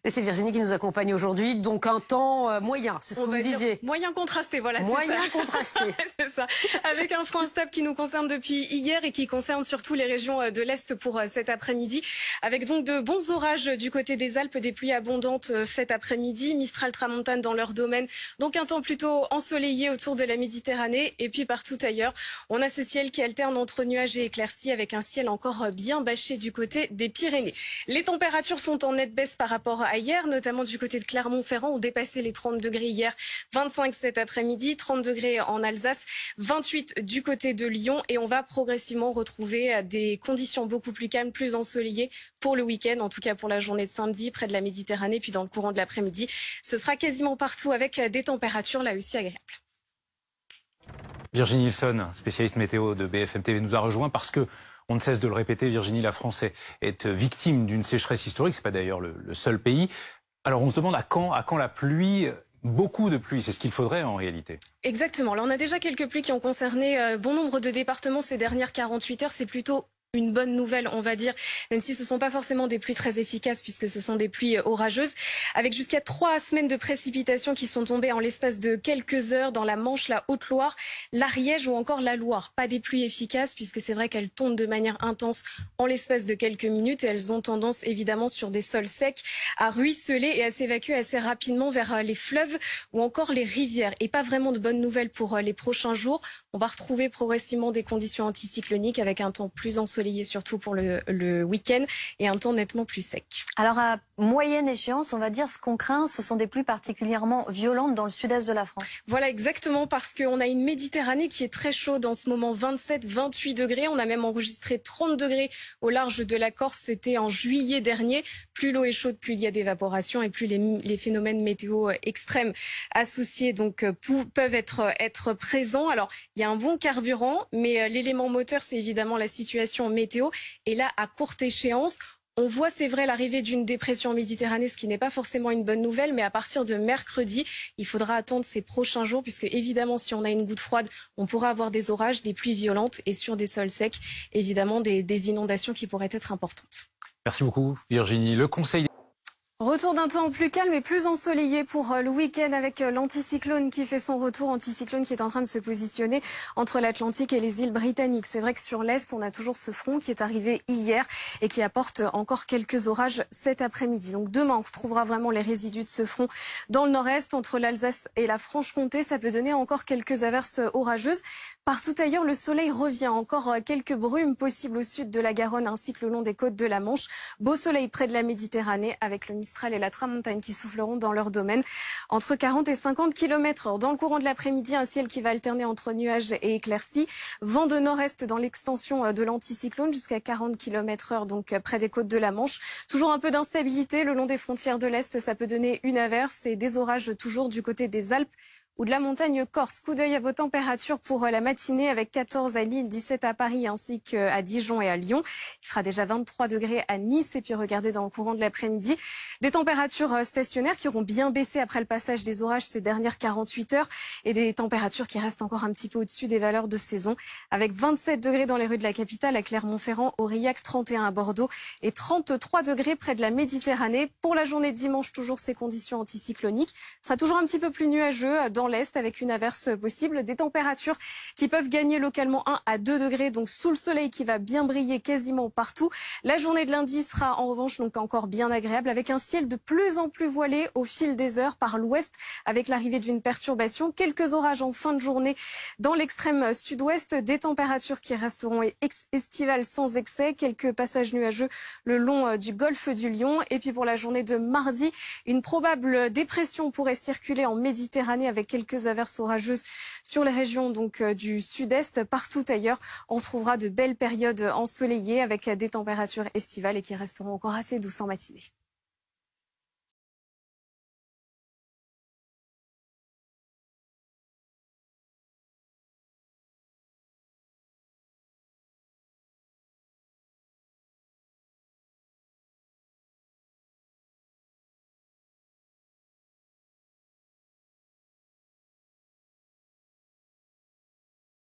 Et c'est Virginie qui nous accompagne aujourd'hui, donc un temps moyen, c'est ce que vous me disiez. Moyen contrasté, voilà. Moyen contrasté. C'est ça. Avec un front instable qui nous concerne depuis hier et qui concerne surtout les régions de l'Est pour cet après-midi. Avec donc de bons orages du côté des Alpes, des pluies abondantes cet après-midi. Mistral tramontane dans leur domaine. Donc un temps plutôt ensoleillé autour de la Méditerranée. Et puis partout ailleurs, on a ce ciel qui alterne entre nuages et éclaircies avec un ciel encore bien bâché du côté des Pyrénées. Les températures sont en nette baisse par rapport à hier, notamment du côté de Clermont-Ferrand, où dépassé les 30 degrés hier, 25 cet après-midi, 30 degrés en Alsace, 28 du côté de Lyon, et on va progressivement retrouver des conditions beaucoup plus calmes, plus ensoleillées pour le week-end, en tout cas pour la journée de samedi, près de la Méditerranée, puis dans le courant de l'après-midi. Ce sera quasiment partout avec des températures là aussi agréables. Virginie Hillson, spécialiste météo de BFM TV, nous a rejoint parce que, on ne cesse de le répéter, Virginie, la France est victime d'une sécheresse historique. Ce n'est pas d'ailleurs le seul pays. Alors on se demande à quand la pluie, beaucoup de pluie, c'est ce qu'il faudrait en réalité. Exactement. Là, on a déjà quelques pluies qui ont concerné bon nombre de départements ces dernières 48 heures. C'est plutôt une bonne nouvelle, on va dire, même si ce ne sont pas forcément des pluies très efficaces puisque ce sont des pluies orageuses, avec jusqu'à 3 semaines de précipitations qui sont tombées en l'espace de quelques heures dans la Manche, la Haute-Loire, l'Ariège ou encore la Loire. Pas des pluies efficaces puisque c'est vrai qu'elles tombent de manière intense en l'espace de quelques minutes et elles ont tendance évidemment sur des sols secs à ruisseler et à s'évacuer assez rapidement vers les fleuves ou encore les rivières. Et pas vraiment de bonnes nouvelles pour les prochains jours. On va retrouver progressivement des conditions anticycloniques avec un temps plus ensoleillé, surtout pour le week-end, et un temps nettement plus sec. Alors à moyenne échéance, on va dire ce qu'on craint, ce sont des pluies particulièrement violentes dans le sud-est de la France. Voilà, exactement, parce qu'on a une Méditerranée qui est très chaude en ce moment, 27-28 degrés. On a même enregistré 30 degrés au large de la Corse, c'était en juillet dernier. Plus l'eau est chaude, plus il y a d'évaporation et plus les phénomènes météo extrêmes associés donc peuvent être présents. Alors, il y a un bon carburant, mais l'élément moteur, c'est évidemment la situation météo. Et là, à courte échéance, on voit, c'est vrai, l'arrivée d'une dépression en Méditerranée, ce qui n'est pas forcément une bonne nouvelle, mais à partir de mercredi, il faudra attendre ces prochains jours, puisque évidemment, si on a une goutte froide, on pourra avoir des orages, des pluies violentes et sur des sols secs, évidemment, des inondations qui pourraient être importantes. Merci beaucoup, Virginie. Le conseil... Retour d'un temps plus calme et plus ensoleillé pour le week-end avec l'anticyclone qui fait son retour, anticyclone qui est en train de se positionner entre l'Atlantique et les îles britanniques. C'est vrai que sur l'Est, on a toujours ce front qui est arrivé hier et qui apporte encore quelques orages cet après-midi. Donc demain, on retrouvera vraiment les résidus de ce front dans le nord-est, entre l'Alsace et la Franche-Comté. Ça peut donner encore quelques averses orageuses. Partout ailleurs, le soleil revient. Encore quelques brumes possibles au sud de la Garonne ainsi que le long des côtes de la Manche. Beau soleil près de la Méditerranée avec le Mistral et la tramontane qui souffleront dans leur domaine entre 40 et 50 km/h. Dans le courant de l'après-midi, un ciel qui va alterner entre nuages et éclaircies. Vent de nord-est dans l'extension de l'anticyclone jusqu'à 40 km/h, donc près des côtes de la Manche. Toujours un peu d'instabilité le long des frontières de l'Est. Ça peut donner une averse et des orages toujours du côté des Alpes ou de la montagne corse. Coup d'œil à vos températures pour la matinée avec 14 à Lille, 17 à Paris ainsi qu'à Dijon et à Lyon. Il fera déjà 23 degrés à Nice et puis regardez dans le courant de l'après-midi des températures stationnaires qui auront bien baissé après le passage des orages ces dernières 48 heures et des températures qui restent encore un petit peu au-dessus des valeurs de saison avec 27 degrés dans les rues de la capitale à Clermont-Ferrand, Aurillac, 31 à Bordeaux et 33 degrés près de la Méditerranée. Pour la journée de dimanche, toujours ces conditions anticycloniques. Ce sera toujours un petit peu plus nuageux dans l'Est avec une averse possible, des températures qui peuvent gagner localement 1 à 2 degrés, donc sous le soleil qui va bien briller quasiment partout. La journée de lundi sera en revanche donc encore bien agréable avec un ciel de plus en plus voilé au fil des heures par l'ouest avec l'arrivée d'une perturbation. Quelques orages en fin de journée dans l'extrême sud-ouest, des températures qui resteront estivales sans excès, quelques passages nuageux le long du golfe du Lion. Et puis pour la journée de mardi, une probable dépression pourrait circuler en Méditerranée avec quelques averses orageuses sur les régions donc du sud-est. Partout ailleurs, on retrouvera de belles périodes ensoleillées avec des températures estivales et qui resteront encore assez douces en matinée.